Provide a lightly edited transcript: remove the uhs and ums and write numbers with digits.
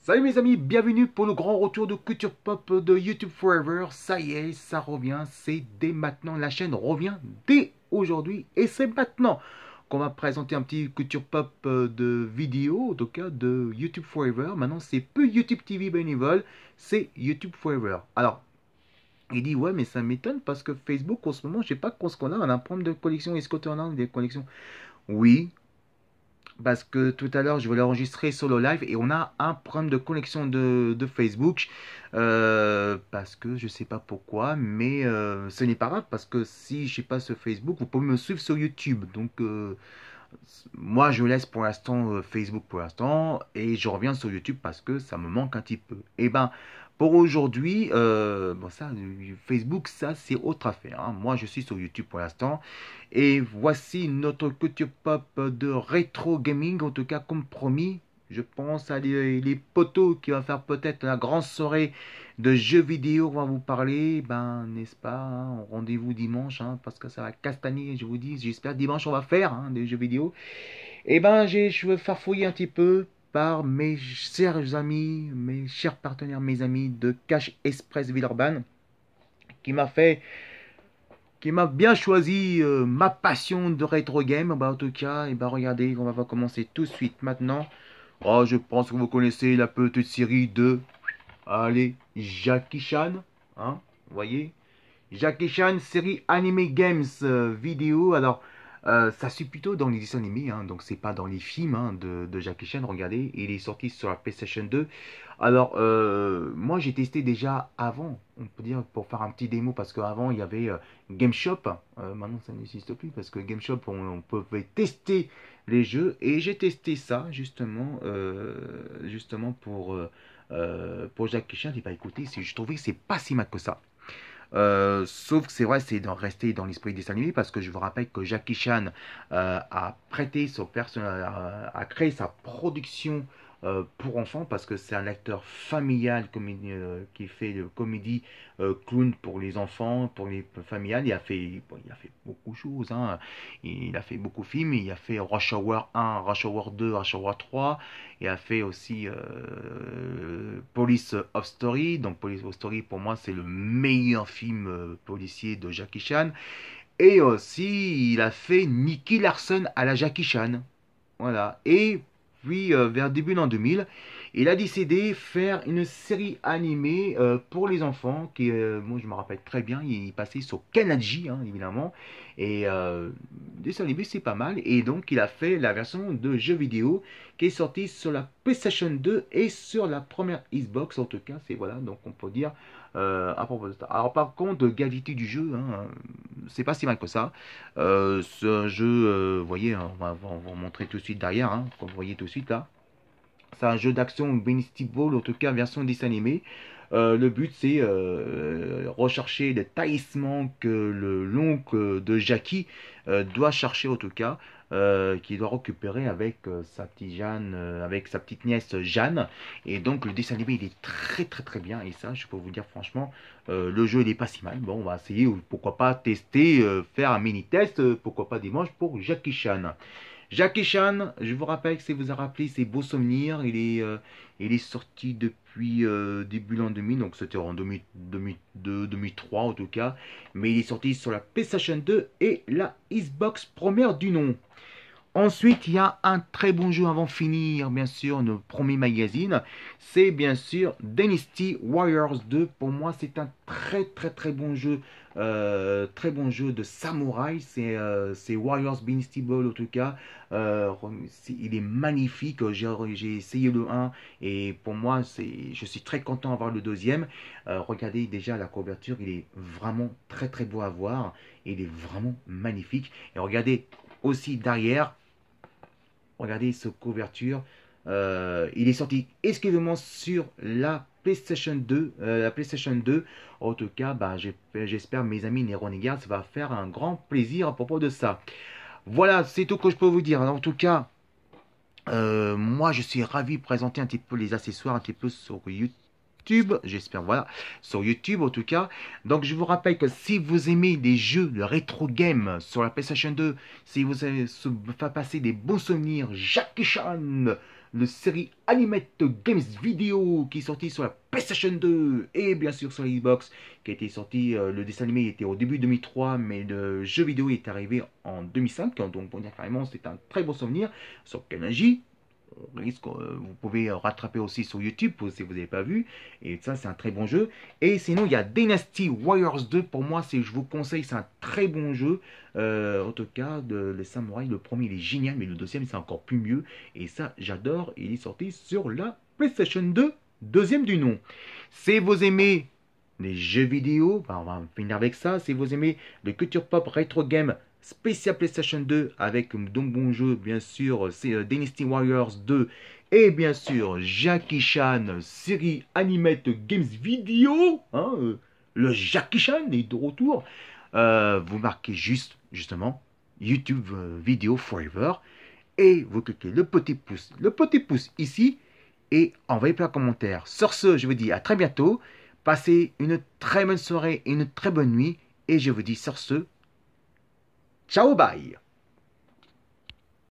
Salut mes amis, bienvenue pour le grand retour de Culture Pop de YouTube Forever. Ça y est, ça revient, c'est dès maintenant. La chaîne revient dès aujourd'hui et c'est maintenant qu'on va présenter un petit Culture Pop de vidéo, en tout cas de YouTube Forever. Maintenant, c'est plus YouTube TV bénévole, c'est YouTube Forever. Alors, il dit ouais, mais ça m'étonne parce que Facebook en ce moment, je sais pas ce qu'on a, on a un problème de connexion. Est-ce qu'on a des connexions? Oui, parce que tout à l'heure je voulais enregistrer sur le live et on a un problème de connexion de Facebook parce que je sais pas pourquoi, mais ce n'est pas grave parce que si je sais pas sur Facebook, vous pouvez me suivre sur YouTube. Donc moi je laisse pour l'instant Facebook pour l'instant et je reviens sur YouTube parce que ça me manque un petit peu. Et ben pour aujourd'hui, bon ça, Facebook, ça c'est autre affaire, hein. Moi je suis sur YouTube pour l'instant. Et voici notre culture pop de rétro gaming, en tout cas comme promis. Je pense à les potos qui va faire peut-être la grande soirée de jeux vidéo. On va vous parler, ben n'est-ce pas, hein, rendez-vous dimanche, hein, parce que ça va castagner, je vous dis. J'espère dimanche on va faire hein, des jeux vidéo. Et ben je vais farfouiller un petit peu par mes chers amis, mes chers partenaires, mes amis de Cash Express Villeurbanne, qui m'a fait qui m'a bien choisi ma passion de rétro game. Bah, en tout cas, et bah, regardez, on va commencer tout de suite maintenant. Oh, je pense que vous connaissez la petite série de, allez, Jackie Chan, hein, vous voyez, Jackie Chan, série Anime Games vidéo. Alors, ça suit plutôt dans les dessins animés, hein, donc c'est pas dans les films hein, de Jackie Chan. Regardez, il est sorti sur la PlayStation 2. Alors, moi j'ai testé déjà avant, on peut dire, pour faire un petit démo, parce qu'avant il y avait Game Shop. Maintenant ça n'existe plus, parce que Game Shop, on pouvait tester les jeux, et j'ai testé ça justement pour Jackie Chan. Et bah écoutez, je trouvais que c'est pas si mal que ça. Sauf que c'est vrai, c'est de rester dans l'esprit des animés parce que je vous rappelle que Jackie Chan a prêté son personnage, a créé sa production pour enfants parce que c'est un acteur familial qui fait de comédie clown pour les enfants, pour les familiales. Il a fait beaucoup de choses, hein. Il a fait beaucoup de films. Il a fait Rush Hour 1, Rush Hour 2, Rush Hour 3. Il a fait aussi Police of Story. Donc Police of Story pour moi c'est le meilleur film policier de Jackie Chan. Et aussi il a fait Nicky Larson à la Jackie Chan. Voilà. Et puis vers début de l'an 2000, il a décidé de faire une série animée pour les enfants qui, moi je me rappelle très bien, il passait sur Kanaji hein, évidemment. Et dessin animé c'est pas mal. Et donc il a fait la version de jeu vidéo qui est sortie sur la PlayStation 2 et sur la première Xbox en tout cas. C'est voilà, donc on peut dire à propos de ça. Alors par contre, de qualité du jeu, hein, c'est pas si mal que ça. Ce jeu, vous voyez, hein, on va montrer tout de suite derrière, hein, comme vous voyez tout de suite là. C'est un jeu d'action Dynasty Ball, en tout cas version dessin animé. Le but c'est rechercher les talismans que l'oncle de Jackie doit chercher en tout cas, qu'il doit récupérer avec sa petite Jeanne, avec sa petite nièce Jeanne. Et donc le dessin animé il est très très très bien et ça je peux vous dire franchement, le jeu il est pas si mal. Bon on va essayer, pourquoi pas tester, faire un mini test, pourquoi pas dimanche pour Jackie Chan. Jackie Chan, je vous rappelle que si vous a rappelé ses beaux souvenirs, il est sorti depuis début l'an 2000, donc c'était en 2002, 2003 en tout cas, mais il est sorti sur la PlayStation 2 et la Xbox première du nom. Ensuite, il y a un très bon jeu avant de finir, bien sûr, notre premier magazine. C'est bien sûr Dynasty Warriors 2. Pour moi, c'est un très très très bon jeu de samouraï. C'est Warriors Dynasty Ball en tout cas. Il est magnifique. J'ai essayé le 1 et pour moi, je suis très content d'avoir le deuxième. Regardez déjà la couverture, il est vraiment très très beau à voir. Il est vraiment magnifique. Et regardez aussi derrière. Regardez cette couverture. Il est sorti exclusivement sur la PlayStation 2. En tout cas, bah, j'espère mes amis les Renegades, ça va faire un grand plaisir à propos de ça. Voilà, c'est tout que je peux vous dire. En tout cas, moi je suis ravi de présenter un petit peu les accessoires un petit peu sur YouTube. J'espère, voilà, sur YouTube en tout cas. Donc je vous rappelle que si vous aimez les jeux de rétro game sur la PlayStation 2, si vous avez se faire passer des bons souvenirs, Jackie Chan, le série Animate Games Vidéo qui est sorti sur la PlayStation 2 et bien sûr sur la Xbox, qui a été sorti, le dessin animé était au début 2003, mais le jeu vidéo est arrivé en 2005, donc pour dire carrément c'est un très bon souvenir sur Kanaji. Vous pouvez rattraper aussi sur YouTube si vous n'avez pas vu, et ça c'est un très bon jeu. Et sinon il y a Dynasty Warriors 2, pour moi je vous conseille, c'est un très bon jeu. En tout cas les samouraïs, le premier il est génial, mais le deuxième c'est encore plus mieux, et ça j'adore. Il est sorti sur la PlayStation 2, deuxième du nom. Si vous aimez les jeux vidéo, on va finir avec ça. Si vous aimez le culture pop retro game spécial PlayStation 2 avec donc bon jeu, bien sûr, c'est Dynasty Warriors 2 et bien sûr Jackie Chan série Animate Games Vidéo, hein, le Jackie Chan est de retour. Vous marquez justement YouTube Video Forever et vous cliquez le petit pouce ici et envoyez plein de commentaires. Sur ce, je vous dis à très bientôt. Passez une très bonne soirée et une très bonne nuit. Et je vous dis sur ce, ciao, bye!